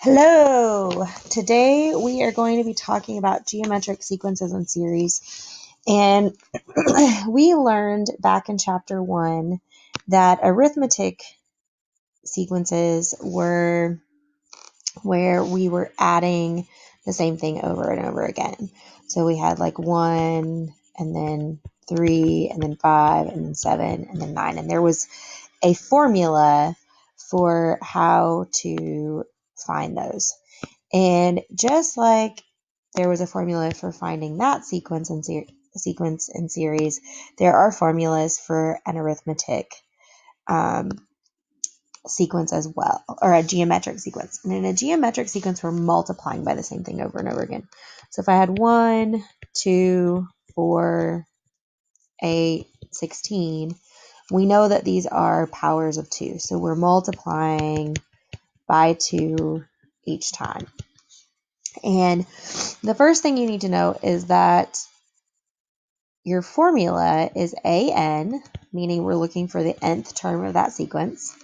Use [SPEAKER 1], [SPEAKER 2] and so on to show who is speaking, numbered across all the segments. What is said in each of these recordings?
[SPEAKER 1] Hello! Today we are going to be talking about geometric sequences and series. And we learned back in chapter 1 that arithmetic sequences were where we were adding the same thing over and over again. So we had like 1 and then 3 and then 5 and then 7 and then 9. And there was a formula for how to find those. And just like there was a formula for finding that sequence and series, there are formulas for an arithmetic sequence as well, or a geometric sequence. And in a geometric sequence, we're multiplying by the same thing over and over again. So if I had 1, 2, 4, 8, 16, we know that these are powers of 2. So we're multiplying by 2 each time. And the first thing you need to know is that your formula is AN, meaning we're looking for the nth term of that sequence,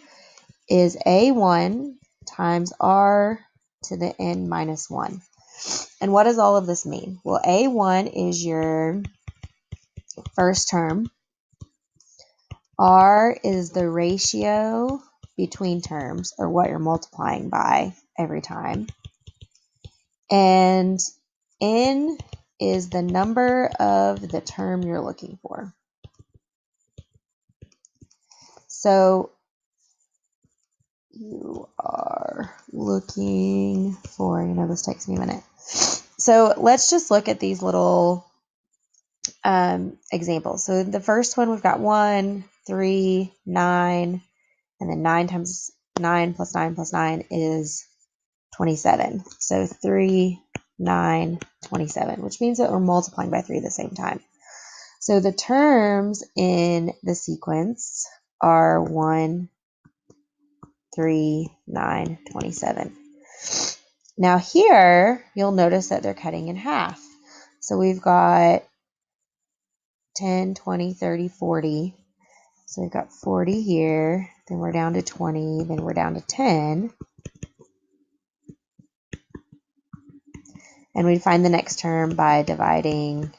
[SPEAKER 1] is A1 times R to the n minus 1. And what does all of this mean? Well, A1 is your first term. R is the ratio between terms, or what you're multiplying by every time. And n is the number of the term you're looking for. So you are looking for, this takes me a minute. So let's just look at these little examples. So the first one, we've got 1, 3, 9, and then 9 times 9 plus 9 plus 9 is 27. So 3, 9, 27, which means that we're multiplying by 3 at the same time. So the terms in the sequence are 1, 3, 9, 27. Now here, you'll notice that they're cutting in half. So we've got 10, 20, 30, 40. So we've got 40 here, then we're down to 20, then we're down to 10. And we find the next term by dividing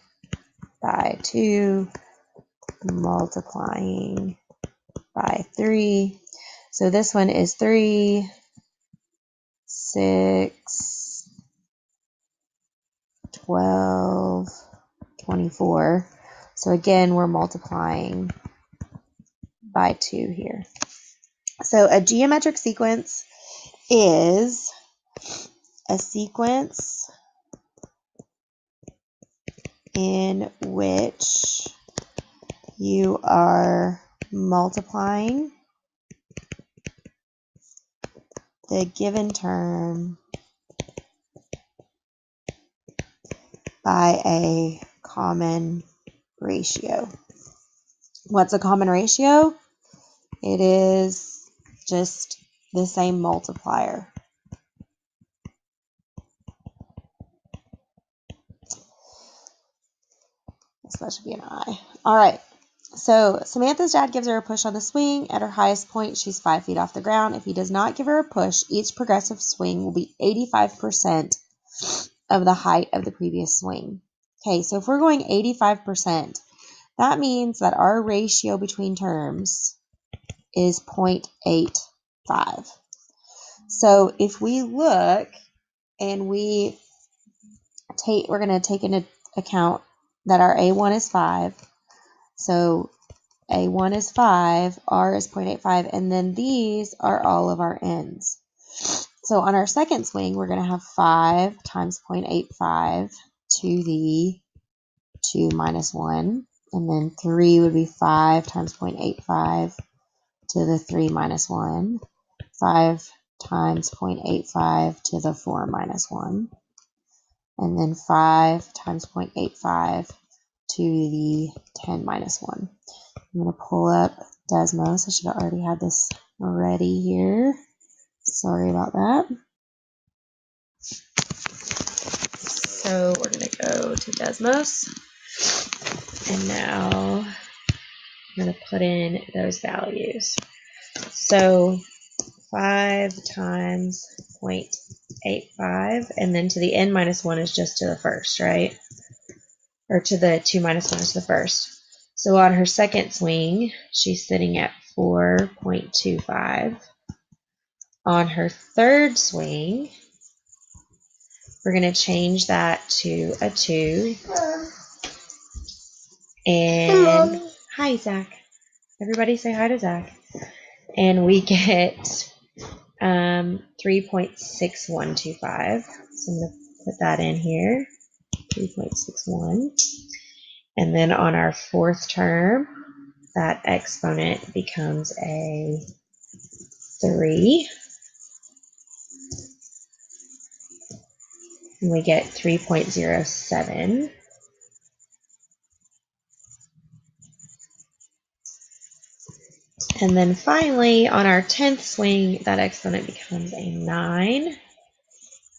[SPEAKER 1] by 2, multiplying by 3. So this one is 3, 6, 12, 24. So again, we're multiplying by 2 here. So a geometric sequence is a sequence in which you are multiplying the given term by a common ratio. What's a common ratio? It is just the same multiplier. So that should be an I. All right. So Samantha's dad gives her a push on the swing. At her highest point, she's 5 feet off the ground. If he does not give her a push, each progressive swing will be 85% of the height of the previous swing. Okay, so if we're going 85%, that means that our ratio between terms is 0.85. So if we look and we're going to take into account that our A1 is 5. So A1 is 5, R is 0.85, and then these are all of our n's. So on our second swing, we're going to have 5 times 0.85 to the 2 minus 1, and then 3 would be 5 times 0.85 to the 3 minus 1, 5 times 0.85 to the 4 minus 1, and then 5 times 0.85 to the 10 minus 1. I'm going to pull up Desmos. I should have already had this ready here. Sorry about that. So we're going to go to Desmos. And now I'm going to put in those values. So 5 times 0.85, and then to the n minus 1 is just to the first, right? Or to the 2 minus 1 is the first. So on her second swing, she's sitting at 4.25. On her third swing, we're going to change that to a 2. And hi, Zach. Everybody say hi to Zach. And we get 3.6125. So I'm going to put that in here, 3.61. And then on our fourth term, that exponent becomes a 3. And we get 3.07. And then finally, on our 10th swing, that exponent becomes a 9.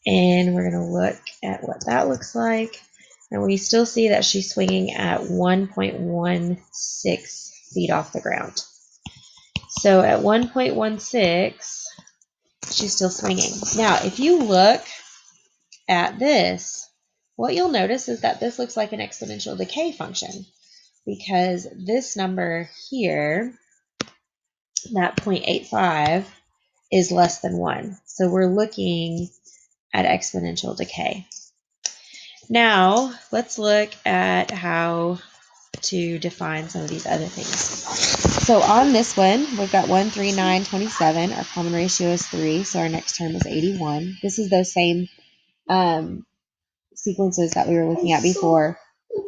[SPEAKER 1] And we're going to look at what that looks like. And we still see that she's swinging at 1.16 feet off the ground. So at 1.16, she's still swinging. Now, if you look at this, what you'll notice is that this looks like an exponential decay function, because this number here, that 0.85, is less than 1. So we're looking at exponential decay. Now, let's look at how to define some of these other things. So on this one, we've got 1, 3, 9, 27. Our common ratio is 3, so our next term is 81. This is those same sequences that we were looking at before.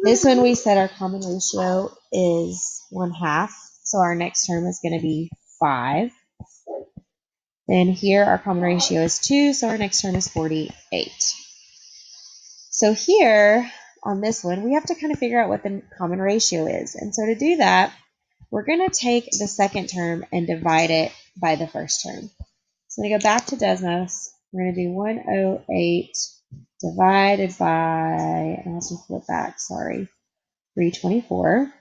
[SPEAKER 1] This one we said our common ratio is 1/2, so our next term is going to be 5. Then here our common ratio is 2, so our next term is 48. So here on this one, we have to kind of figure out what the common ratio is. And so to do that, we're going to take the second term and divide it by the first term. So I'm going to go back to Desmos. We're going to do 108 divided by, I have to flip back, sorry, 324.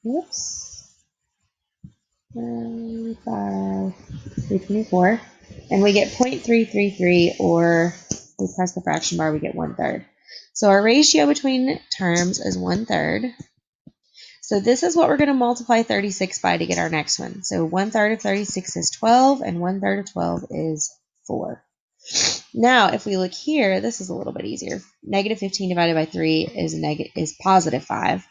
[SPEAKER 1] Whoops. 324. And we get 0.333, or we press the fraction bar, we get 1/3. So our ratio between terms is 1/3. So this is what we're going to multiply 36 by to get our next one. So 1/3 of 36 is 12, and 1/3 of 12 is 4. Now, if we look here, this is a little bit easier. Negative 15 divided by 3 is positive 5.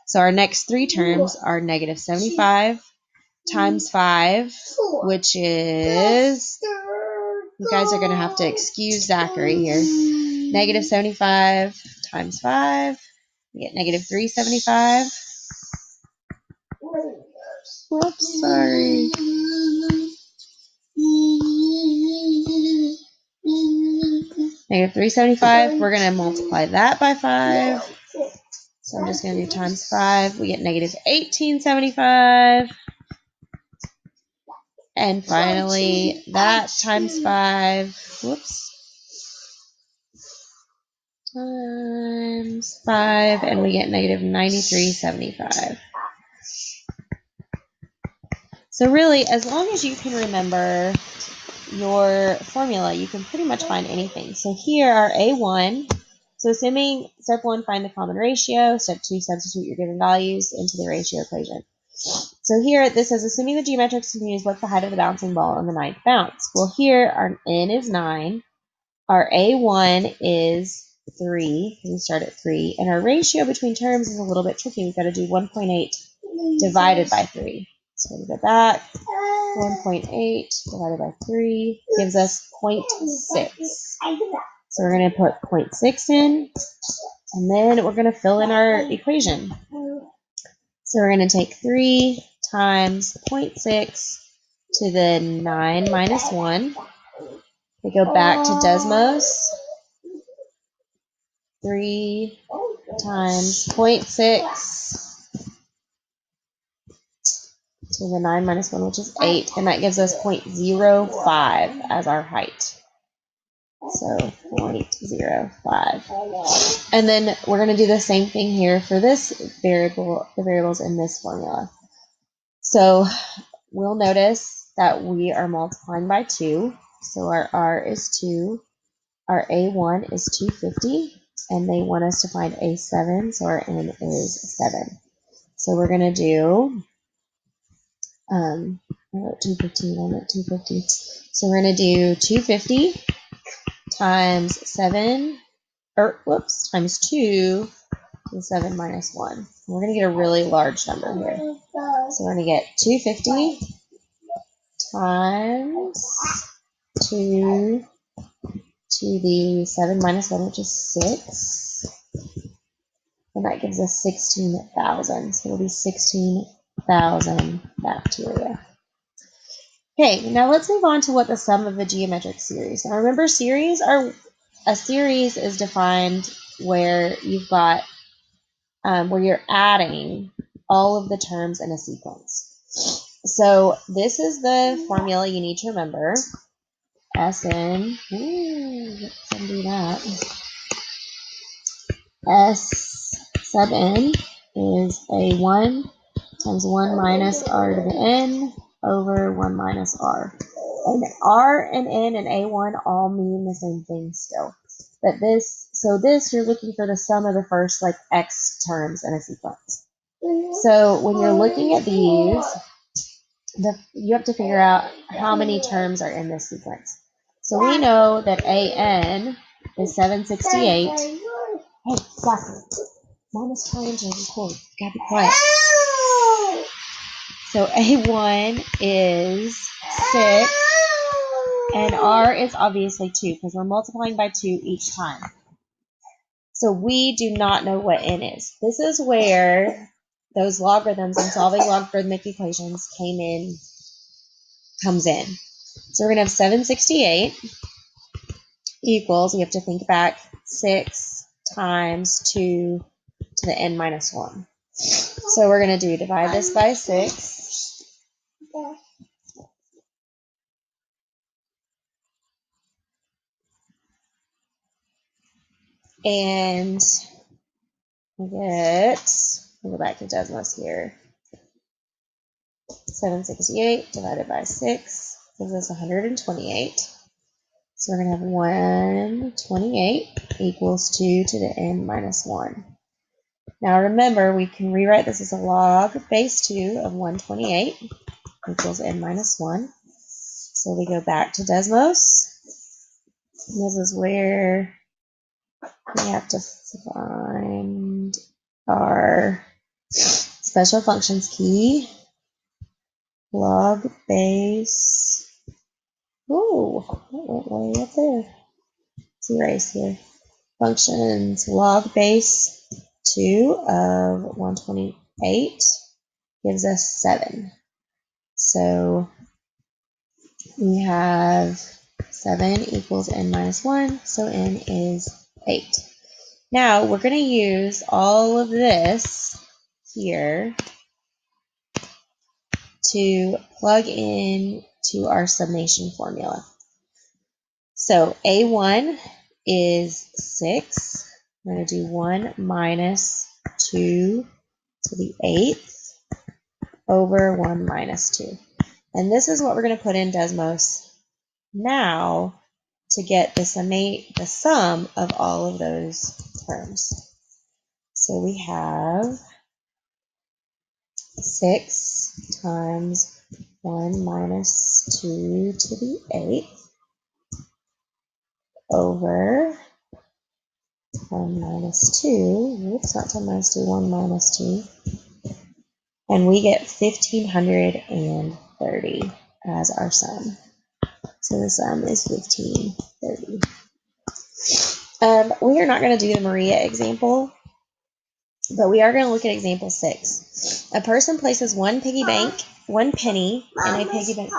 [SPEAKER 1] So our next three terms are negative 75 times 5, which is, you guys are going to have to excuse Zachary here. Negative 75 times 5, we get negative 375. Whoops, sorry. Negative 375, we're going to multiply that by 5. So I'm just going to do times 5. We get negative 1875. And finally, that times 5. Whoops. Times 5, and we get negative 9375. So really, as long as you can remember your formula, you can pretty much find anything. So here are A1. So assuming step 1, find the common ratio. Step 2, substitute your given values into the ratio equation. So here, this says, assuming the geometric continues, what's the height of the bouncing ball on the 9th bounce? Well, here, our n is 9. Our A1 is 3, because we start at 3. And our ratio between terms is a little bit tricky. We've got to do 1.8 divided by 3. So we'll go back. 1.8 divided by 3 gives us 0.6. So we're going to put 0.6 in, and then we're going to fill in our equation. So we're going to take 3 times 0.6 to the 9 minus 1. We go back to Desmos. 3 times 0.6 to the 9 minus 1, which is 8, and that gives us 0.05 as our height. So 0.05. And then we're going to do the same thing here for this variable, the variables in this formula. So we'll notice that we are multiplying by 2. So our R is 2. Our A1 is 250. And they want us to find A7. So our N is 7. So we're going to do, I wrote 215, I wrote 250. So we're going to do 250 times 7, times 2 to the 7 minus 1. We're going to get a really large number here. So we're going to get 250 times 2 to the 7 minus 1, which is 6. And that gives us 16,000. So it'll be 16,000 bacteria. Okay, now let's move on to what the sum of a geometric series. Now remember, a series is defined where you've got where you're adding all of the terms in a sequence. So this is the formula you need to remember. Sn, let's undo that. S sub n is A1 times 1 minus R to the n over 1 minus R. And R and N and A1 all mean the same thing still. But this, you're looking for the sum of the first like X terms in a sequence. So when you're looking at these, you have to figure out how many terms are in this sequence. So we know that AN is 768. Hey, Zachary, Mom is trying to record. You gotta be quiet. So A1 is 6, and R is obviously 2, because we're multiplying by 2 each time. So we do not know what N is. This is where those logarithms and solving logarithmic equations comes in. So we're going to have 768 equals, we have to think back, 6 times 2 to the n minus 1. So we're going to divide this by 6. And we'll go back to Desmos here. 768 divided by 6 gives us 128. So we're going to have 128 equals 2 to the n minus 1. Now remember, we can rewrite this as a log base 2 of 128 equals n minus 1. So we go back to Desmos. This is where we have to find our special functions key. Log base. Ooh, that went way up there. Let's erase here. Functions log base 2 of 128 gives us 7. So we have 7 equals n minus 1, so n is 8. Now we're going to use all of this here to plug in to our summation formula. So A1 is 6. We're going to do 1 minus 2 to the 8th over 1 minus 2. And this is what we're going to put in Desmos now to get the sum of all of those terms. So we have 6 times 1 minus 2 to the 8th over 1 minus 2. Whoops, not 10 minus 2, 1 minus 2. And we get 1,530 as our sum. So the sum is 1,530. We are not going to do the Maria example, but we are going to look at example 6. A person places one penny in a piggy bank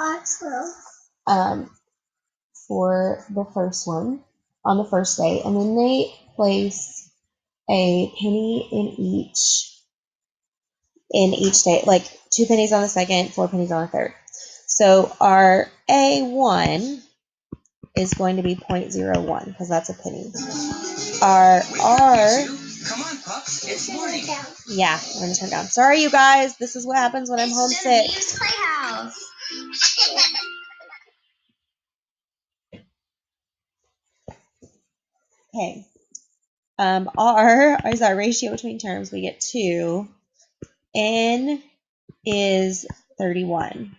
[SPEAKER 1] for the first one on the first day, and then they place a penny in each day, like 2 pennies on the second, 4 pennies on the third. So our A1 is going to be 0.01 because that's a penny. Our R. Come on, pups. It's morning. Yeah, we're going to turn it down. Sorry, you guys. This is what happens when I'm homesick. Okay. R is our ratio between terms. We get 2. N is 31.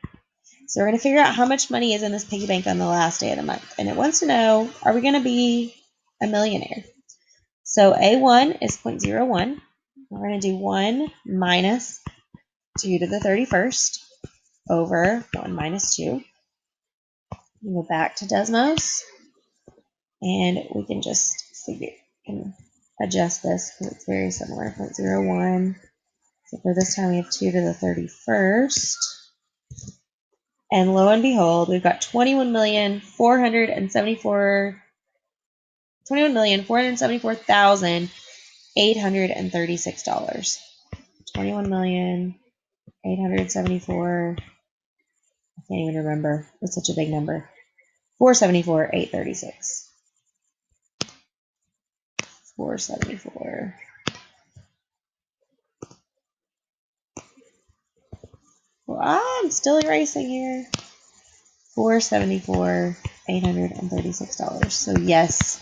[SPEAKER 1] So we're going to figure out how much money is in this piggy bank on the last day of the month. And it wants to know, are we going to be a millionaire? So A1 is 0.01. We're going to do 1 minus 2 to the 31st over 1 minus 2. We go back to Desmos, and we can just adjust this because it's very similar. 0.01. So for this time, we have 2 to the 31st. And lo and behold, we've got $21,474,836. 21,874. I can't even remember. It's such a big number. 474,836. 474. Well, I'm still erasing here. $474,836. So yes,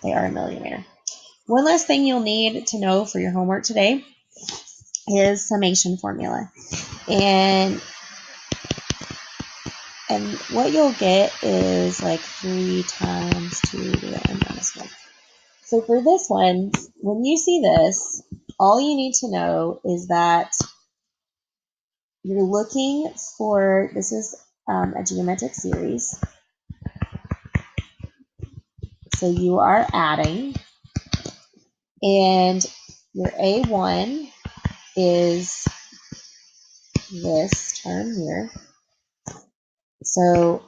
[SPEAKER 1] they are a millionaire. One last thing you'll need to know for your homework today is summation formula. And what you'll get is like 3 times 2 to the n minus 1. So for this one, when you see this, all you need to know is that you're looking for, this is a geometric series. So you are adding, and your A1 is this term here. So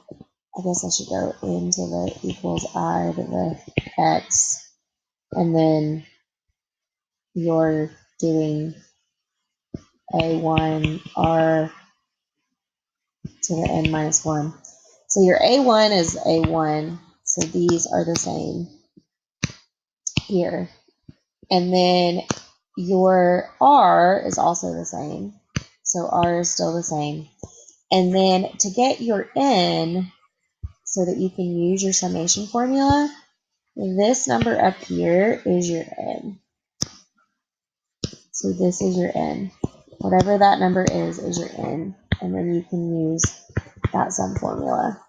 [SPEAKER 1] I guess I should go into the equals I to the x, and then you're doing A1 R to the n minus 1. So your A1 is A1, so these are the same here. And then your R is also the same, so R is still the same. And then to get your N, so that you can use your summation formula, this number up here is your N. So this is your N. Whatever that number is your N. And then you can use that sum formula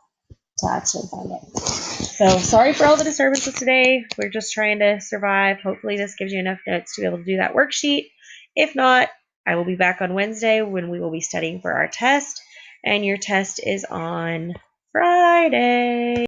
[SPEAKER 1] to actually find it. So sorry for all the disturbances today. We're just trying to survive. Hopefully this gives you enough notes to be able to do that worksheet. If not, I will be back on Wednesday when we will be studying for our test. And your test is on Friday.